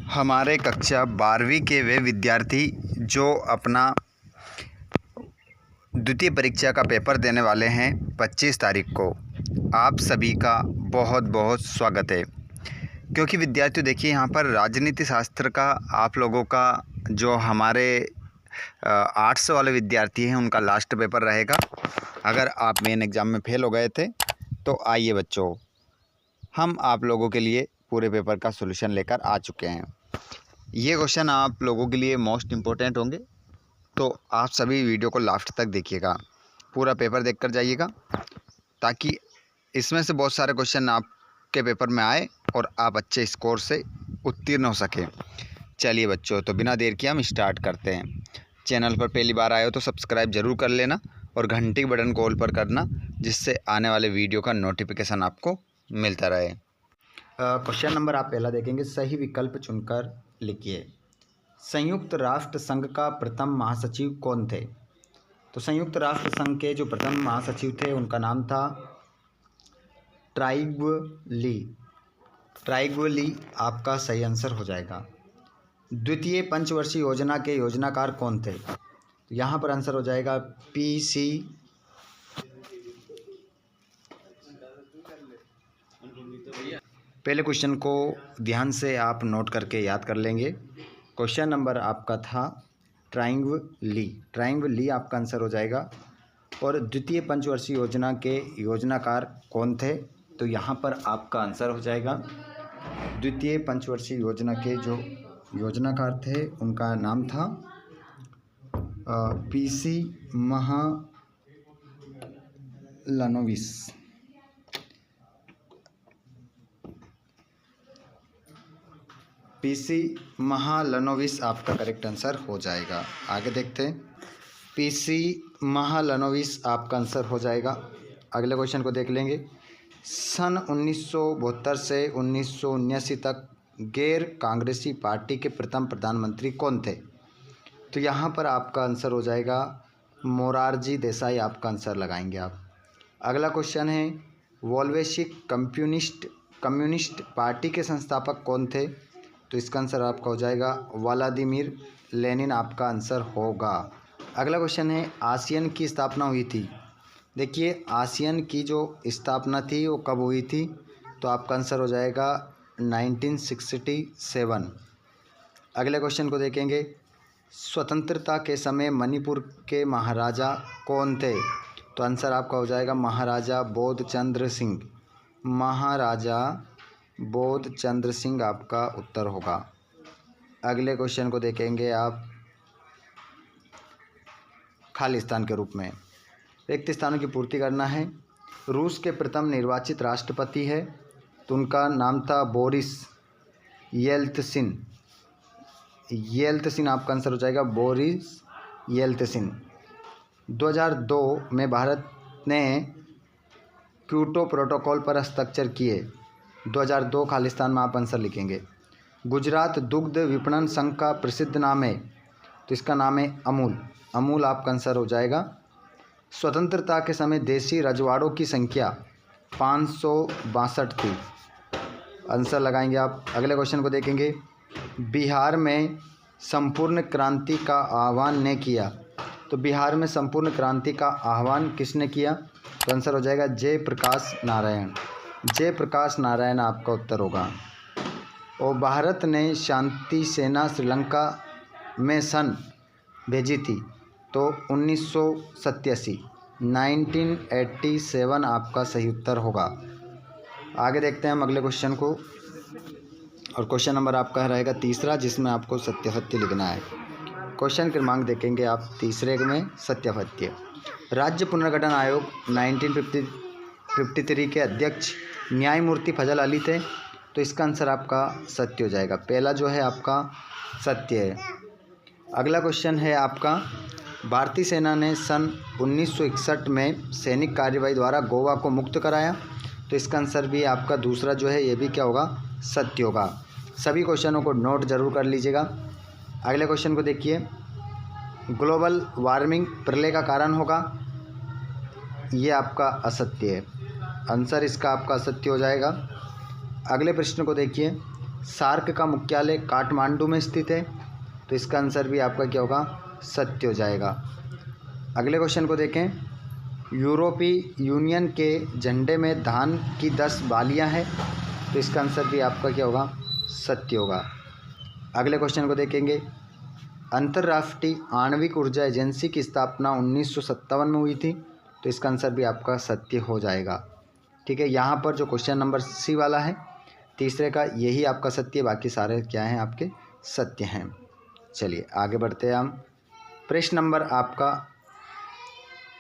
हमारे कक्षा 12वीं के वे विद्यार्थी जो अपना द्वितीय परीक्षा का पेपर देने वाले हैं 25 तारीख को, आप सभी का बहुत बहुत स्वागत है। क्योंकि विद्यार्थियों देखिए, यहाँ पर राजनीति शास्त्र का आप लोगों का जो हमारे आर्ट्स वाले विद्यार्थी हैं उनका लास्ट पेपर रहेगा। अगर आप मेन एग्ज़ाम में फेल हो गए थे तो आइए बच्चों, हम आप लोगों के लिए पूरे पेपर का सॉल्यूशन लेकर आ चुके हैं। ये क्वेश्चन आप लोगों के लिए मोस्ट इम्पोर्टेंट होंगे, तो आप सभी वीडियो को लास्ट तक देखिएगा, पूरा पेपर देखकर जाइएगा, ताकि इसमें से बहुत सारे क्वेश्चन आपके पेपर में आए और आप अच्छे स्कोर से उत्तीर्ण हो सकें। चलिए बच्चों, तो बिना देर किए हम स्टार्ट करते हैं। चैनल पर पहली बार आए हो तो सब्सक्राइब ज़रूर कर लेना और घंटी के बटन को ऑल पर करना, जिससे आने वाले वीडियो का नोटिफिकेशन आपको मिलता रहे। क्वेश्चन नंबर आप पहला देखेंगे, सही विकल्प चुनकर लिखिए। संयुक्त राष्ट्र संघ का प्रथम महासचिव कौन थे? तो संयुक्त राष्ट्र संघ के जो प्रथम महासचिव थे उनका नाम था ट्राइग्वली। ट्राइग्वली आपका सही आंसर हो जाएगा। द्वितीय पंचवर्षीय योजना के योजनाकार कौन थे? तो यहाँ पर आंसर हो जाएगा पीसी पहले क्वेश्चन को ध्यान से आप नोट करके याद कर लेंगे। क्वेश्चन नंबर आपका था ट्राइग्वली। ट्राइग्वली आपका आंसर हो जाएगा। और द्वितीय पंचवर्षीय योजना के योजनाकार कौन थे? तो यहाँ पर आपका आंसर हो जाएगा द्वितीय पंचवर्षीय योजना के जो योजनाकार थे उनका नाम था पीसी महालनोबिस। पीसी महालनोबिस आपका करेक्ट आंसर हो जाएगा। आगे देखते हैं, पीसी महालनोबिस आपका आंसर हो जाएगा। अगले क्वेश्चन को देख लेंगे। सन 1972 से 1979 तक गैर कांग्रेसी पार्टी के प्रथम प्रधानमंत्री कौन थे? तो यहाँ पर आपका आंसर हो जाएगा मोरारजी देसाई, आपका आंसर लगाएंगे आप। अगला क्वेश्चन है, वोल्शेविक कम्युनिस्ट पार्टी के संस्थापक कौन थे? तो इसका आंसर आपका हो जाएगा व्लादिमीर लेनिन, आपका आंसर होगा। अगला क्वेश्चन है, आसियान की स्थापना हुई थी। देखिए, आसियान की जो स्थापना थी वो कब हुई थी? तो आपका आंसर हो जाएगा 1967। अगले क्वेश्चन को देखेंगे, स्वतंत्रता के समय मणिपुर के महाराजा कौन थे? तो आंसर आपका हो जाएगा महाराजा बोधचंद्र सिंह। महाराजा बोधचंद्र सिंह आपका उत्तर होगा। अगले क्वेश्चन को देखेंगे आप खालिस्तान के रूप में। रिक्त स्थानों की पूर्ति करना है। रूस के प्रथम निर्वाचित राष्ट्रपति है, तो उनका नाम था बोरिस येल्त्सिन। येल्त्सिन आपका आंसर हो जाएगा, बोरिस येल्त्सिन। 2002 में भारत ने क्योटो प्रोटोकॉल पर हस्ताक्षर किए। 2002 खालिस्तान में आप आंसर लिखेंगे। गुजरात दुग्ध विपणन संघ का प्रसिद्ध नाम है, तो इसका नाम है अमूल। अमूल आपका आंसर हो जाएगा। स्वतंत्रता के समय देशी रजवाड़ों की संख्या 562 थी, आंसर लगाएंगे आप। अगले क्वेश्चन को देखेंगे, बिहार में संपूर्ण क्रांति का आह्वान ने किया। तो बिहार में संपूर्ण क्रांति का आह्वान किसने किया? तो आंसर हो जाएगा जयप्रकाश नारायण। जयप्रकाश नारायण आपका उत्तर होगा। और भारत ने शांति सेना श्रीलंका में सन भेजी थी, तो 1987 आपका सही उत्तर होगा। आगे देखते हैं हम अगले क्वेश्चन को, और क्वेश्चन नंबर आपका रहेगा तीसरा, जिसमें आपको सत्य लिखना है। क्वेश्चन क्रमांक देखेंगे आप तीसरे में सत्य। राज्य पुनर्गठन आयोग 1953 के अध्यक्ष न्यायमूर्ति फजल अली थे, तो इसका आंसर आपका सत्य हो जाएगा। पहला जो है आपका सत्य है। अगला क्वेश्चन है आपका, भारतीय सेना ने सन 1961 में सैनिक कार्रवाई द्वारा गोवा को मुक्त कराया, तो इसका आंसर भी आपका दूसरा जो है ये भी क्या होगा? सत्य होगा। सभी क्वेश्चनों को नोट जरूर कर लीजिएगा। अगले क्वेश्चन को देखिए, ग्लोबल वार्मिंग प्रलय का कारण होगा, ये आपका असत्य है। आंसर इसका आपका असत्य हो जाएगा। अगले प्रश्न को देखिए, सार्क का मुख्यालय काठमांडू में स्थित है, तो इसका आंसर भी आपका क्या होगा, सत्य हो जाएगा। अगले क्वेश्चन को देखें। यूरोपीय यूनियन के झंडे में धान की 10 बालियां हैं, तो इसका आंसर भी आपका क्या होगा, सत्य होगा। अगले क्वेश्चन को देखेंगे। अंतर्राष्ट्रीय आणविक ऊर्जा एजेंसी की स्थापना 1957 में हुई थी, तो इसका आंसर भी आपका सत्य हो जाएगा। ठीक है, यहाँ पर जो क्वेश्चन नंबर सी वाला है तीसरे का, यही आपका सत्य, बाकी सारे क्या हैं आपके सत्य हैं। चलिए आगे बढ़ते हैं हम। प्रश्न नंबर आपका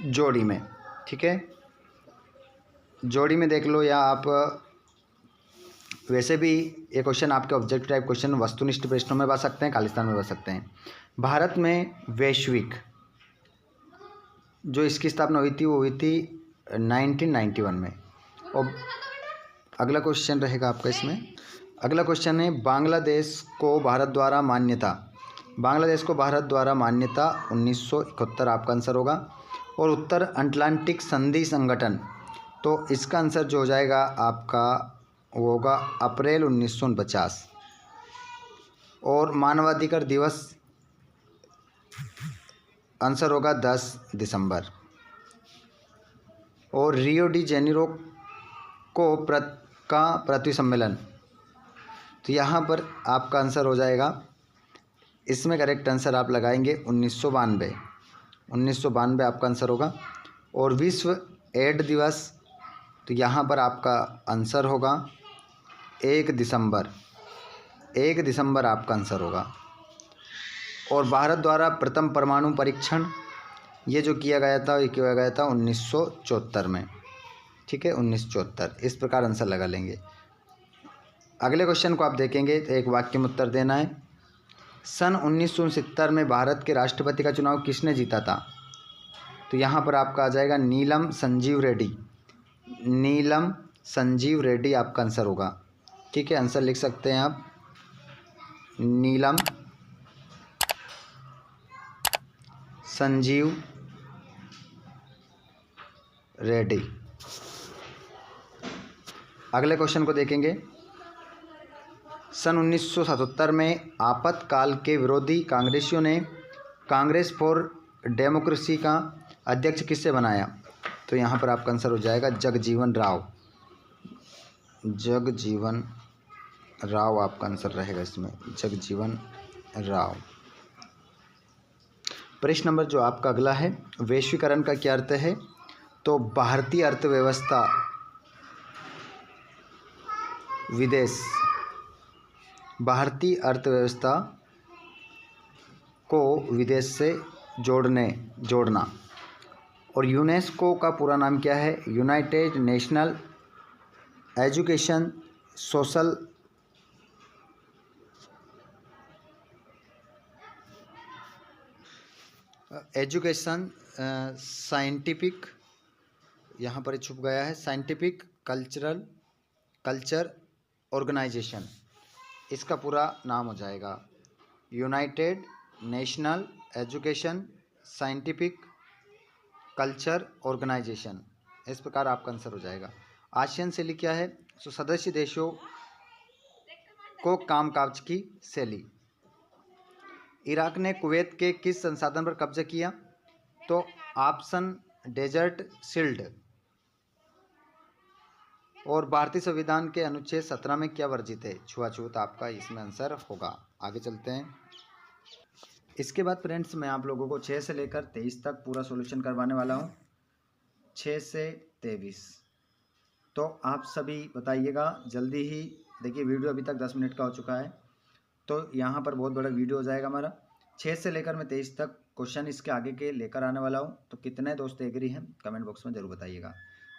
जोड़ी में। ठीक है, जोड़ी में देख लो, या आप वैसे भी ये क्वेश्चन आपके ऑब्जेक्टिव टाइप क्वेश्चन वस्तुनिष्ठ प्रश्नों में बच सकते हैं, खालिस्तान में बच सकते हैं। भारत में वैश्विक जो इसकी स्थापना हुई थी वो हुई थी 1991 में। और अगला क्वेश्चन रहेगा आपका इसमें। अगला क्वेश्चन है बांग्लादेश को भारत द्वारा मान्यता 1971 आपका आंसर होगा। और उत्तर अटलांटिक संधि संगठन, तो इसका आंसर जो हो जाएगा आपका वो होगा अप्रैल 1949। और मानवाधिकार दिवस आंसर होगा 10 दिसंबर। और रियो डी जेनेरो को पृथ्वी सम्मेलन, तो यहाँ पर आपका आंसर हो जाएगा, इसमें करेक्ट आंसर आप लगाएंगे 1992 आपका आंसर होगा। और विश्व एड्स दिवस, तो यहाँ पर आपका आंसर होगा 1 दिसंबर आपका आंसर होगा। और भारत द्वारा प्रथम परमाणु परीक्षण ये जो किया गया था, ये किया गया था 1974 में। ठीक है, 1974, इस प्रकार आंसर लगा लेंगे। अगले क्वेश्चन को आप देखेंगे तो एक वाक्य में उत्तर देना है। सन 1969 में भारत के राष्ट्रपति का चुनाव किसने जीता था, तो यहाँ पर आपका आ जाएगा नीलम संजीव रेड्डी आपका आंसर होगा। ठीक है, आंसर लिख सकते हैं आप, नीलम संजीव रेड्डी। अगले क्वेश्चन को देखेंगे। सन 1977 में आपातकाल के विरोधी कांग्रेसियों ने कांग्रेस फॉर डेमोक्रेसी का अध्यक्ष किससे बनाया, तो यहाँ पर आपका आंसर हो जाएगा जगजीवन राव आपका आंसर रहेगा इसमें, जगजीवन राव। प्रश्न नंबर जो आपका अगला है, वैश्वीकरण का क्या अर्थ है, तो भारतीय अर्थव्यवस्था को विदेश से जोड़ना। और यूनेस्को का पूरा नाम क्या है, United National education social education scientific, यहाँ पर छुप गया है, साइंटिफिक कल्चर ऑर्गेनाइजेशन, इसका पूरा नाम हो जाएगा United National Education Scientific Culture Organisation. इस प्रकार आपका आंसर हो जाएगा। आसियान शैली क्या है, तो सदस्य देशों को कामकाज की शैली। इराक ने कुवैत के किस संसाधन पर कब्जा किया, तो ऑप्शन डेजर्ट शील्ड। और भारतीय संविधान के अनुच्छेद 17 में क्या वर्जित है, छुआछूत आपका इसमें आंसर होगा। आगे चलते हैं। इसके बाद फ्रेंड्स मैं आप लोगों को 6 से लेकर 23 तक पूरा सॉल्यूशन करवाने वाला हूँ, 6 से 23। तो आप सभी बताइएगा जल्दी ही। देखिए वीडियो अभी तक 10 मिनट का हो चुका है, तो यहाँ पर बहुत बड़ा वीडियो हो जाएगा हमारा। 6 से लेकर मैं 23 तक क्वेश्चन इसके आगे के लेकर आने वाला हूँ। तो कितने दोस्त एग्री हैं कमेंट बॉक्स में ज़रूर बताइएगा,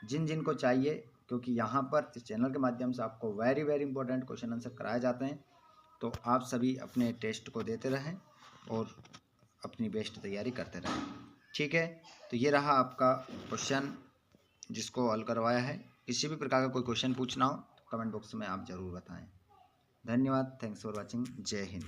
जिन को चाहिए, क्योंकि यहाँ पर इस चैनल के माध्यम से आपको वेरी इंपॉर्टेंट क्वेश्चन आंसर कराए जाते हैं। तो आप सभी अपने टेस्ट को देते रहें और अपनी बेस्ट तैयारी करते रहें। ठीक है, तो ये रहा आपका क्वेश्चन जिसको हल करवाया है। किसी भी प्रकार का कोई क्वेश्चन पूछना हो तो कमेंट बॉक्स में आप ज़रूर बताएं। धन्यवाद, थैंक्स फॉर वॉचिंग, जय हिंद।